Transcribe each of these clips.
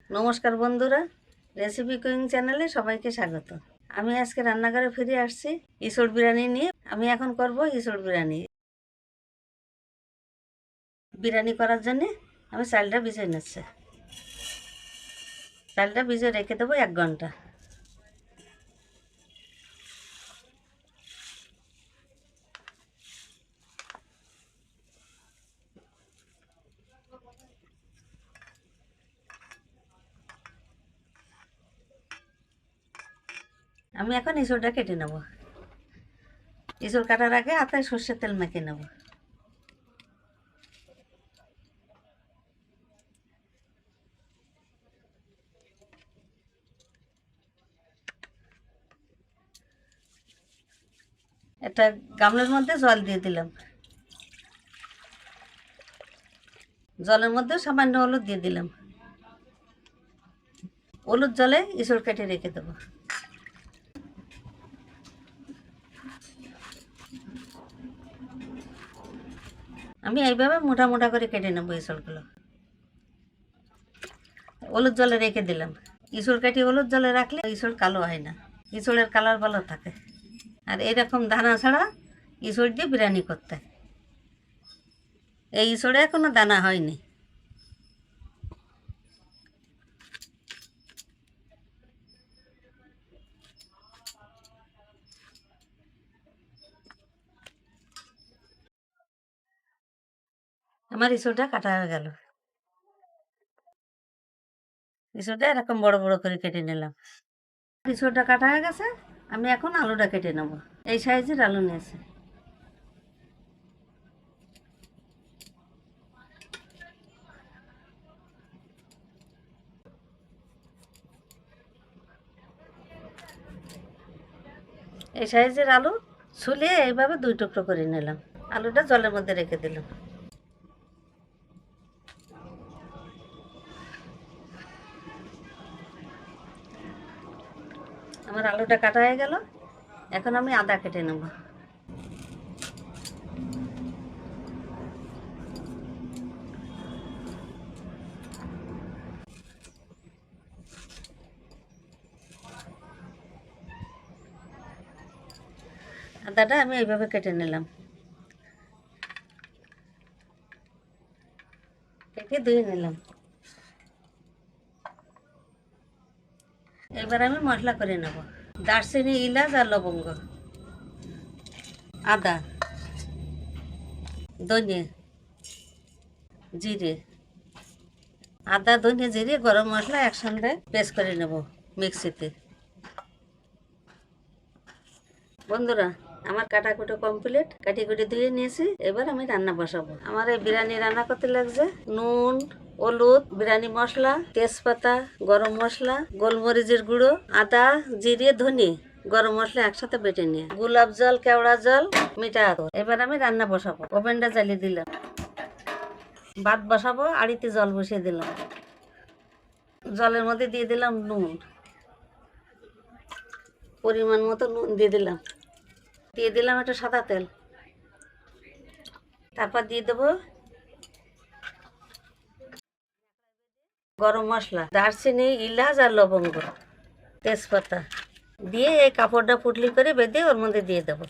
নমস্কার বন্ধুরা, recipe cooing চ্যানেলে সবাইকে স্বাগত। আমি আজকে রান্নাঘরে ফিরে আসছি ইসুর বিরিয়ানি নিয়ে। আমি এখন করব ইসুর বিরিয়ানি। বিরিয়ানি করার জন্য আমি চালটা ভিজিয়ে নিচ্ছি। চালটা ভিজিয়ে রেখে দেবো 1 ঘন্টা। আমি এখন ইসুরটা কেটে নেব। ইসুর কাটার আগে হাতে সর্ষের তেল মেখে নেব। একটা গামলার মধ্যে জল দিয়ে দিলাম। জলের মধ্যে সামান্য হলুদ দিয়ে দিলাম। হলুদ জলে ইসুর কেটে রেখে দেবো। আমি এইভাবে মোটা মোটা করে কেটে নেবো ইসুরগুলো। হলুদ জলে রেখে দিলাম। ইসুর কেটে হলুদ জলে রাখলে ইসুর কালো হয় না, ইসুরের কালার ভালো থাকে। আর এইরকম দানা ছাড়া ইসুর দিয়ে বিরিয়ানি করতে হয়। এই ইসুরে এখনো দানা হয়নি। আমার ইসুরটা কাটা হয়ে গেল। ইসুরটা এরকম বড় বড় করে কেটে নিলাম। ইসুরটা কাটা হয়ে গেছে। আমি এখন আলুটা কেটে নেব। এই সাইজের আলু নিয়েছি। এই সাইজের আলু ছুলিয়ে এইভাবে 2 টুকরো করে নিলাম। আলুটা জলের মধ্যে রেখে দিলাম। আমার আলুটা কাটা হয়ে গেল। এখন আমি আদা কেটে নেব। আদাটা আমি এইভাবে কেটে নিলাম। কেটে ধুয়ে নিলাম। এবার আমি মশলা করে নেব। দারচিনি, এলাচ আর লবঙ্গ, আদা, ধনে, জিরে। আদা, ধনে, জিরে, গরম মশলা একসঙ্গে পেস্ট করে নেব মিক্সিতে। বন্ধুরা, আমার কাটাকুটো কমপ্লিট। কাটি কুটি ধুয়ে নিয়েছি। এবার আমি রান্না বসাবো। আমার এই বিরিয়ানি রান্না করতে লাগছে নুন, হলুদ, বিরিয়ানি মশলা, তেজপাতা, গরম মশলা, গোলমরিচের গুঁড়ো, আদা, জিরে, ধনে, গরম মশলা একসাথে বেটে নিয়ে, গোলাপ জল, কেওড়া জল, মিঠা আতর। এবার আমি রান্না বসাবো। ওভেনটা জ্বালিয়ে দিলাম। ভাত বসাবো। আড়িতে জল বসিয়ে দিলাম। জলের মধ্যে দিয়ে দিলাম নুন, পরিমাণ মতো নুন দিয়ে দিলাম। দিয়ে দিলাম একটা সাদা তেল। তারপর দিয়ে দেবো গরম মশলা, দারচিনি, এলাচ আর লবঙ্গ, তেজপাতা দিয়ে এই কাপড়টা পুটলি করে বেঁধে ওর মধ্যে দিয়ে দেবো।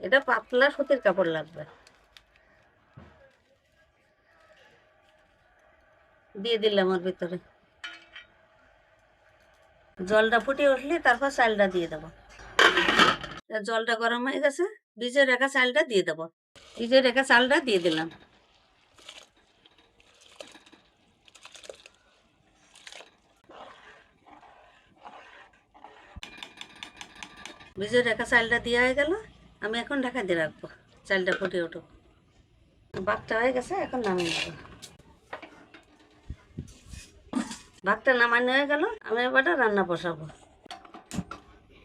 এটা পাতলা সুতির কাপড় লাগবে। দিয়ে দিলাম ওর ভিতরে। জলটা ফুটে উঠলে তারপর চালটা দিয়ে দেবো। জলটা গরম হয়ে গেছে। ভিজে রাখা চালটা দিয়ে দেবো। ভিজে রাখা চালটা দিয়ে দিলাম। ভিজে রাখা চালটা দেওয়া হয়ে গেল। আমি এখন ঢাকা দিয়ে রাখবো। চালটা ফুটে উঠুক। ভাতটা হয়ে গেছে, এখন নামিয়ে দেবো। ভাতটা নামানো হয়ে গেল। আমি এবার রান্না বসাবো।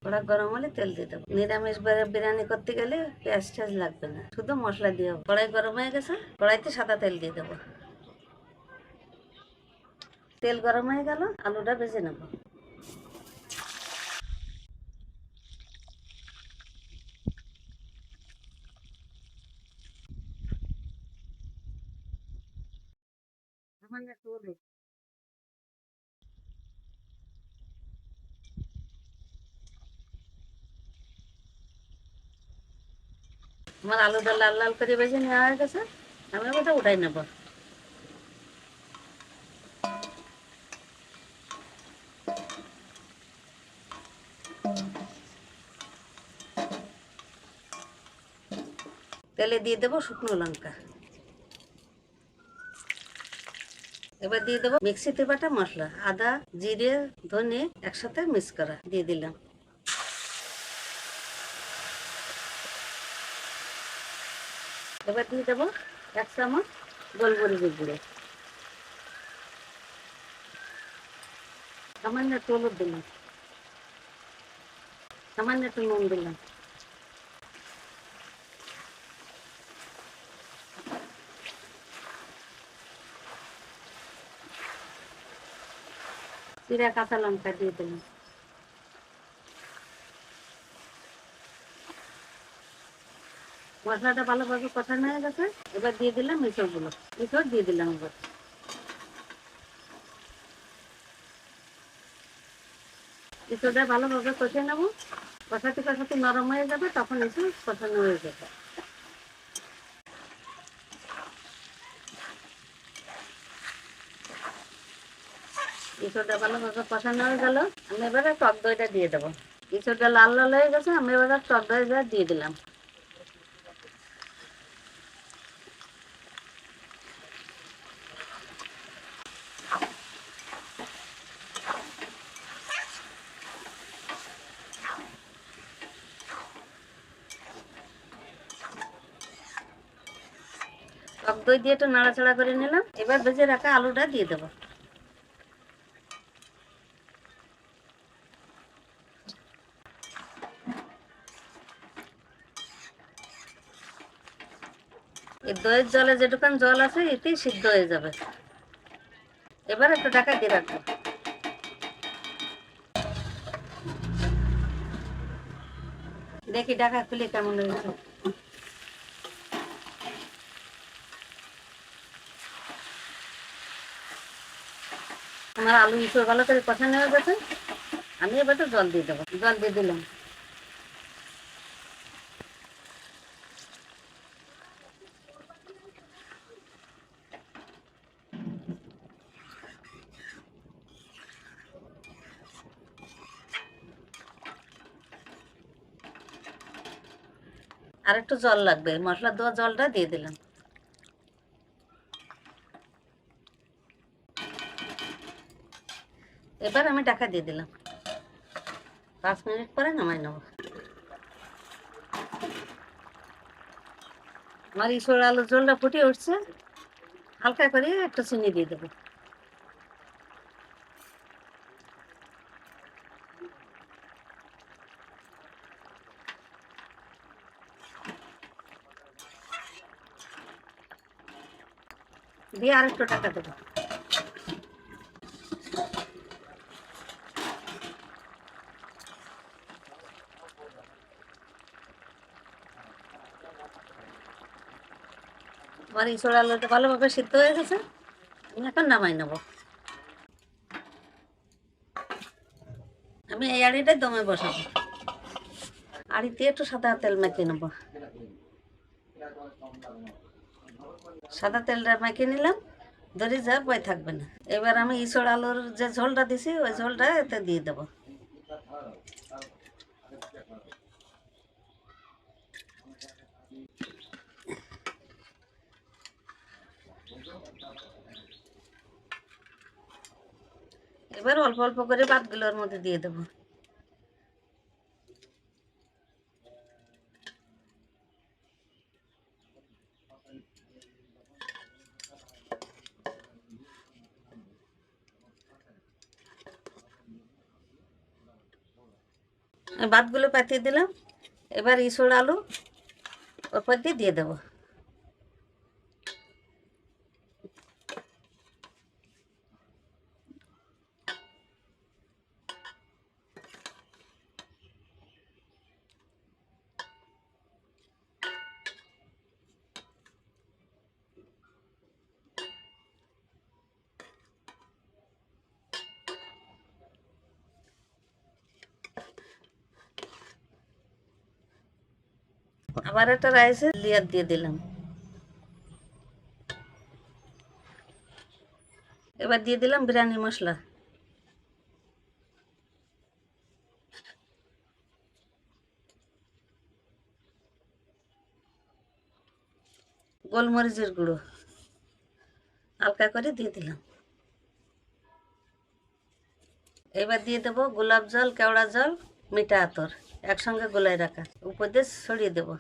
কড়া গরম হলে তেল দিয়ে দেবো। নিরামিষ বিরিয়ানি করতে গেলে পেঁয়াজ টেয়াজ লাগবে না, শুধু মশলা দিয়ে হবে। কড়াই গরম হয়ে গেছে। কড়াইতে সাদা তেল দিয়ে দেবো। তেল গরম হয়ে গেল। আলুটা ভেজে নেব। সামান্য একটু হলুদ। আমার আলুটা লাল লাল করে ভেজে নেওয়া হয়ে গেছে, আমি ওটা উঠাই নেব। তেলে দিয়ে দেবো শুকনো লঙ্কা। এবার দিয়ে দেবো মিক্সিতে বাটা মশলা, আদা জিরে ধনে একসাথে মিক্স করা দিয়ে দিলাম। এবার দিয়ে দেবো 1 চামচ গোলমরিচের গুঁড়ো, সামান্য একটু হলুদ দিলাম, সামান্য একটু নুন দিলাম। চিরা কাঁচা লঙ্কা দিয়ে দিলাম। মশলাটা ভালোভাবে কষানো হয়ে গেছে, এবার দিয়ে দিলাম মিশরগুলো, মিশর দিয়ে দিলাম। এবার মিশরটা ভালোভাবে কষিয়ে নেবো, কষাতে কষাতে নরম হয়ে যাবে, তখন একটু কষানো হয়ে যাবে। মিশরটা ভালোভাবে কষানো হয়ে গেল, আমি এবারে টক দইটা দিয়ে দেবো। মিশরটা লাল লাল হয়ে গেছে, আমি এবারে টক দইটা দিয়ে দিলাম। টক দই দিয়ে একটু নাড়াচাড়া করে নিলাম, এবার ভেজে রাখা আলুটা দিয়ে দেবো। এই দইয়ের জলে যেটুকান জল আছে এতেই সিদ্ধ হয়ে যাবে। এবার একটু ঢাকা দিয়ে রাখবো। দেখি ঢাকা খুলে কেমন হয়েছে। আমার আলু মিশর ভালো করে কষানো হয়ে গেছে, আমি এবার তো জল দিয়ে দেবো, জল দিয়ে দিলাম। আর একটু জল লাগবে, মশলা দেওয়া জলটা দিয়ে দিলাম। এবার আমি ঢাকা দিয়ে দিলাম, 5 মিনিট পরে নামাই নেবো। আমার ইসোর আলুর ঝোলটা ফুটে উঠছে, হালকা করে একটু চিনি দিয়ে দেবো। দিয়ে আর একটু ঢাকা দেবো। আমার ইসোর আলুটা ভালোভাবে সিদ্ধ হয়ে গেছে, আমি এখন নামাই নেবো। আমি এই আড়িটাই দমে বসাবো। আড়িতে একটু সাদা তেল মাখিয়ে নেবো। সাদা তেলটা মাখিয়ে নিলাম, ধরে যা ভয় থাকবে না। এবার আমি ইসড় আলুর যে ঝোলটা দিছি ওই ঝোলটা এতে দিয়ে দেবো। এবার অল্প অল্প করে ভাতগুলোর মধ্যে দিয়ে দেবো। ভাতগুলো পাতিয়ে দিলাম, এবার ইসড় আলু ওপর দিয়ে দেবো। আবার একটা রাইসে লেয়ার দিয়ে দিলাম। এবার দিয়ে দিলাম বিরিয়ানি মশলা, গোলমরিচের গুঁড়ো হালকা করে দিয়ে দিলাম। এবার দিয়ে দেবো গোলাপ জল, কেওড়া জল, মিঠা আতর একসঙ্গে গোলায় রাখা, উপর দিয়ে ছড়িয়ে দেবো।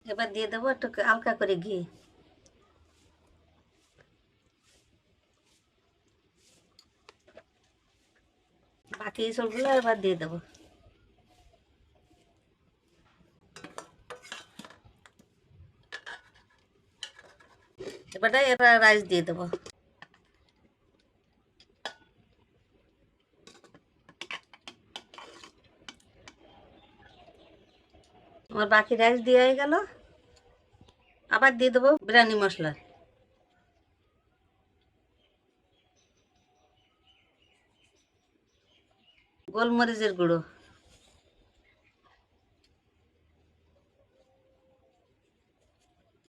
এবার দিয়ে দেবো একটু হালকা করে ঘি। বাকি সবগুলো এবার দিয়ে দেবো। এবার রাইস দিয়ে দেবো। আমার বাকি রাইস দিয়ে হয়ে গেল। আবার দিয়ে দেবো বিরিয়ানি মশলা, গোলমরিচের গুঁড়ো,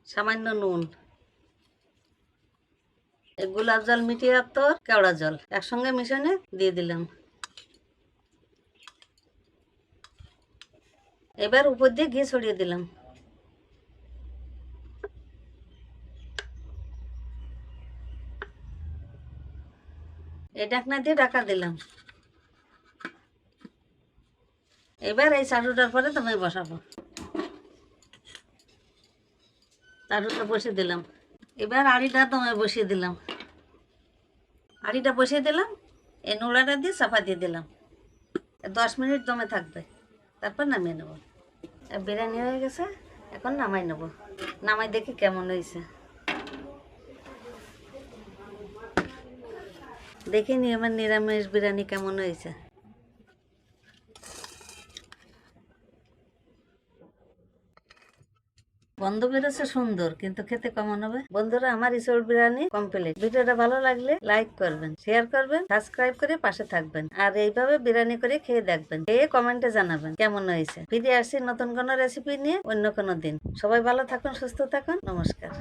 সামান্য নুন, গোলাপ জল, মিঠে আতর, কেওড়া জল একসঙ্গে মিশানে দিয়ে দিলাম। এবার উপর দিয়ে ঘি ছড়িয়ে দিলাম। এই ঢাকনা দিয়ে ঢাকা দিলাম। এবার এই চাটুটার পরে তুমি বসাবো। চাটুটা বসিয়ে দিলাম। এবার আড়িটা দমে বসিয়ে দিলাম। আড়িটা বসিয়ে দিলাম, এই নোড়াটা দিয়ে চাপা দিয়ে দিলাম। 10 মিনিট দমে থাকবে, তারপর নামিয়ে নেব। বিরিয়ানি হয়ে গেছে, এখন নামাই নেব। নামাই দেখি কেমন হয়েছে, দেখিনি আমার নিরামিষ বিরিয়ানি কেমন হয়েছে। গন্ধ বেরোচ্ছে সুন্দর, কিন্তু খেতে কেমন হবে? বন্ধুরা, আমার ইসোর বিরিয়ানি কমপ্লিট। ভিডিওটা ভালো লাগলে লাইক করবেন, শেয়ার করবেন, সাবস্ক্রাইব করে পাশে থাকবেন, আর এইভাবে বিরিয়ানি করে খেয়ে দেখবেন, খেয়ে কমেন্টে জানাবেন কেমন হয়েছে। ফিরে আসছি নতুন কোনো রেসিপি নিয়ে অন্য কোনো দিন। সবাই ভালো থাকুন, সুস্থ থাকুন, নমস্কার।